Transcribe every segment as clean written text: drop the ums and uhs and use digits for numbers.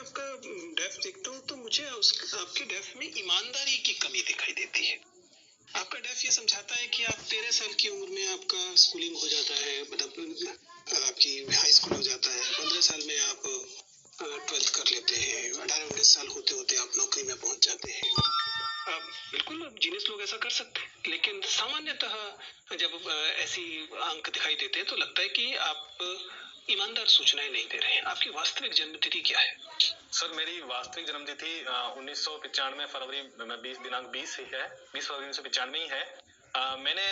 आपका डेफ देखता हूँ तो मुझे आपके डेफ में ईमानदारी की कमी दिखाई देती है। आपका डेफ ये समझाता है कि आप 13 साल की उम्र में आपका स्कूलिंग हो जाता है, मतलब आपकी हाई स्कूल हो जाता है, 15 साल में आप 12th कर लेते हैं, 18-19 साल होते होते आप नौकरी में पहुंच जाते हैं। बिल्कुल जीनियस लोग ऐसा कर सकते हैं, लेकिन सामान्यतः जब ऐसी अंक दिखाई देते हैं तो लगता है कि आप ईमानदार सूचनाएं नहीं दे रहे हैं। आपकी वास्तविक जन्मतिथि क्या है? सर, मेरी वास्तविक जन्मतिथि 1995 फरवरी 20 ही है, 20 फरवरी 1995 ही है। मैंने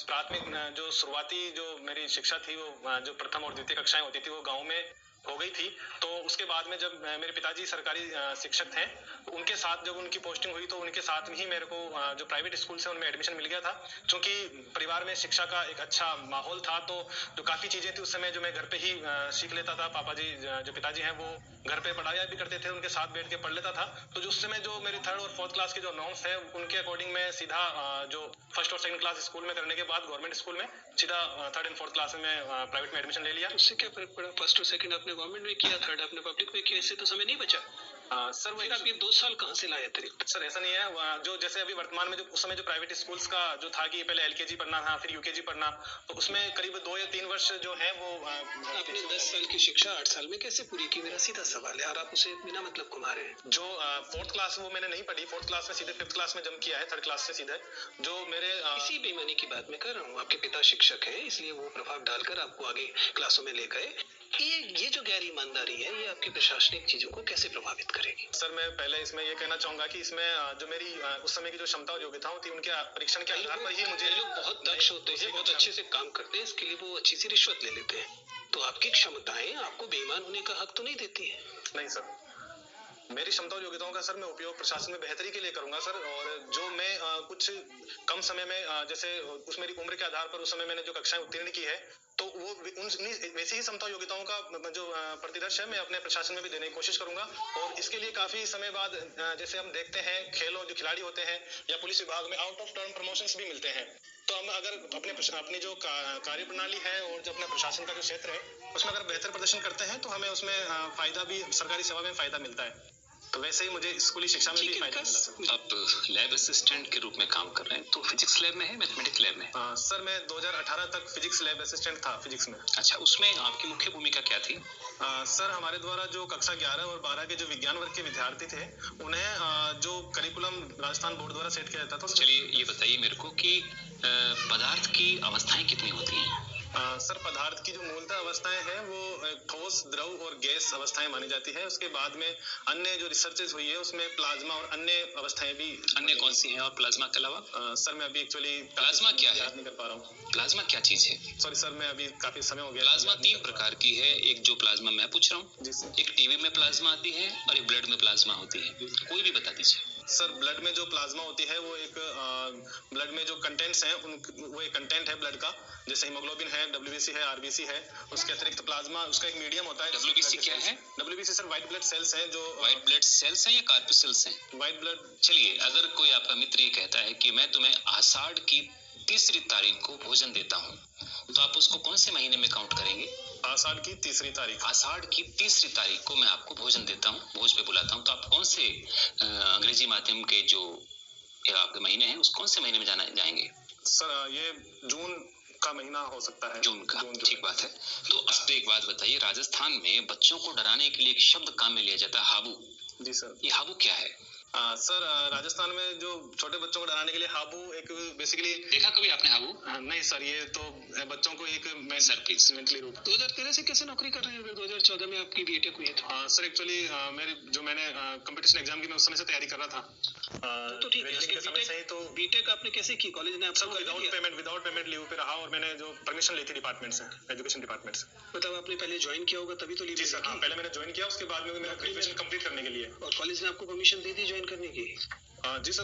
प्राथमिक जो शुरुआती जो मेरी शिक्षा थी वो जो प्रथम और द्वितीय कक्षाएं होती थी वो गांव में हो गई थी। तो उसके बाद में जब मेरे पिताजी सरकारी शिक्षक थे, उनके साथ जब उनकी पोस्टिंग हुई तो उनके साथ में ही मेरे को जो प्राइवेट स्कूल से उनमें एडमिशन मिल गया था। क्योंकि परिवार में शिक्षा का एक अच्छा माहौल था, तो जो काफ़ी चीज़ें थी उस समय जो मैं घर पे ही सीख लेता था। पापा जी जो पिताजी हैं वो घर पे पढ़ाया भी करते थे, उनके साथ बैठ के पढ़ लेता था। तो जो उस समय जो मेरी 3rd और 4th क्लास के जो नॉर्म्स है उनके अकॉर्डिंग मैं सीधा जो 1st और 2nd क्लास स्कूल में करने के बाद गवर्नमेंट स्कूल में सीधा 3rd एंड 4th क्लास में प्राइवेट में एडमिशन ले लिया। उससे क्या फर्क पड़ा? 1st और 2nd आपने गवर्नमेंट में किया, 3rd आपने पब्लिक में किया, इससे तो समय नहीं बचा। सर फिर आप ये 2 साल कहाँ से लाए अतिरिक्त? सर ऐसा नहीं है, जो जैसे अभी वर्तमान में जो उस समय जो प्राइवेट स्कूल्स का जो था कि पहले LKG पढ़ना था, फिर UKG पढ़ना, तो उसमें करीब 2 या 3 वर्ष जो है वो आपने 10 साल की शिक्षा 8 साल में कैसे पूरी की? मेरा सीधा सवाल है, और आप उसे बिना मतलब घुमा रहे हैं। जो 4th क्लास वो मैंने नहीं पढ़ी, 4th क्लास में सीधे 5th क्लास में जंप किया है, 3rd क्लास से सीधे जो मेरे इसी बेईमानी की बात मैं कर रहा हूँ। आपके पिता शिक्षक हैं, इसलिए वो प्रभाव डालकर आपको आगे क्लासों में ले गए। ये जो गैर ईमानदारी है, ये आपकी प्रशासनिक चीजों को कैसे प्रभावित करेगी? सर, मैं पहले इसमें ये कहना चाहूंगा कि इसमें जो मेरी उस समय की जो क्षमता और योग्यताओं थी उनके परीक्षण के आधार पर ही मुझे लोग बहुत दक्ष होते हैं, बहुत अच्छे से काम करते हैं, इसके लिए वो अच्छी सी रिश्वत ले लेते हैं। तो आपकी क्षमताएं आपको बेईमान होने का हक तो नहीं देती है? नहीं सर, मेरी क्षमता और योग्यताओं का सर मैं उपयोग प्रशासन में बेहतरी के लिए करूंगा सर। और जो मैं कुछ कम समय में जैसे उस मेरी उम्र के आधार पर उस समय मैंने जो कक्षाएं उत्तीर्ण की है, तो वो वैसी ही क्षमता योग्यताओं का जो प्रतिदर्श है मैं अपने प्रशासन में भी देने की कोशिश करूंगा। और इसके लिए काफी समय बाद जैसे हम देखते हैं खेलों जो खिलाड़ी होते हैं या पुलिस विभाग में आउट ऑफ टर्म प्रमोशंस भी मिलते हैं। तो हम अगर अपनी जो कार्य प्रणाली है और जो अपना प्रशासन का जो क्षेत्र है उसमें अगर बेहतर प्रदर्शन करते हैं तो हमें उसमें फायदा भी, सरकारी सेवा में फायदा मिलता है। तो वैसे ही मुझे स्कूली शिक्षा में भी फायदा मिला। आप लैब असिस्टेंट के रूप में काम कर रहे हैं, तो फिजिक्स लैब में है, मैथमेटिक्स लैब में? सर, मैं 2018 तक फिजिक्स लैब असिस्टेंट था फिजिक्स में। अच्छा, उसमें आपकी मुख्य भूमिका क्या थी? सर, हमारे द्वारा जो कक्षा 11 और 12 के जो विज्ञान वर्ग के विद्यार्थी थे उन्हें जो करिकुलम राजस्थान बोर्ड द्वारा सेट किया जाता था। चलिए ये बताइए मेरे को कि पदार्थ की अवस्थाएं कितनी होती हैं? सर, पदार्थ की जो मूलतः अवस्थाएं हैं वो ठोस, द्रव और गैस अवस्थाएं मानी जाती है। उसके बाद में अन्य जो रिसर्चेस हुई है उसमें प्लाज्मा और अन्य अवस्थाएं भी। अन्य कौन सी हैं और प्लाज्मा के अलावा? सर, मैं अभी एक्चुअली प्लाज्मा क्या है? याद नहीं कर पा रहा हूँ। प्लाज्मा क्या चीज है? सॉरी सर, मैं अभी काफी समय हो गया। प्लाज्मा 3 प्रकार की है। एक जो प्लाज्मा मैं पूछ रहा हूँ, जी सर। एक टीबी में प्लाज्मा आती है और एक ब्लड में प्लाज्मा होती है। कोई भी बता दीजिए। सर, ब्लड में जो प्लाज्मा होती है वो एक ब्लड में जो कंटेंट्स हैं वो एक कंटेंट है ब्लड का, जैसे हीमोग्लोबिन है, WBC है, RBC है। उसके अतिरिक्त प्लाज्मा उसका एक मीडियम होता है। WBC क्या है? WBC sir white blood cells हैं। जो व्हाइट ब्लड सेल्स हैं या कार्पसेल्स हैं? White blood. चलिए, अगर कोई आपका मित्र ये कहता है कि मैं तुम्हें आषाढ़ की 3री तारीख को भोजन देता हूँ, तो आप उसको कौन से महीने में काउंट करेंगे? आषाढ़ की 3री तारीख। आषाढ़ की 3री तारीख को मैं आपको भोजन देता हूँ, भोज पे बुलाता हूँ, तो आप कौन से अंग्रेजी माध्यम के जो आपके महीने हैं उस कौन से महीने में जाएंगे? सर, ये जून का महीना हो सकता है। जून का, ठीक बात है। तो अब एक बात बताइए, राजस्थान में बच्चों को डराने के लिए एक शब्द काम में लिया जाता है, हाबू। जी सर। ये हाबू क्या है? सर, राजस्थान में जो छोटे बच्चों को डराने के लिए हाबू एक बेसिकली। देखा कभी आपने हाबू? नहीं सर, ये तो बच्चों को एक मेंटली रूप। 2013 से कैसे नौकरी कर रहे हैं? 2014 में आपकी बीटेक हुई है। सर, एक्चुअली मैंने कंपटीशन एग्जाम की मैं उस समय से तैयारी कर रहा था। तो ठीक है, तो बीटेक आपने कैसे की? कॉलेज ने आपको विदाउट पेमेंट लीव पे रहा और मैंने जो परमिशन ली थी डिपार्टमेंट से, एजुकेशन डिपार्टमेंट से। मतलब आपने पहले ज्वाइन किया होगा तभी तो लीव? जी सर, हाँ, पहले मैंने ज्वाइन किया, उसके बाद में मेरा ग्रेजुएशन कंप्लीट करने के लिए। और कॉलेज ने आपको परमिशन दे दी ज्वाइन करने की? जी सर।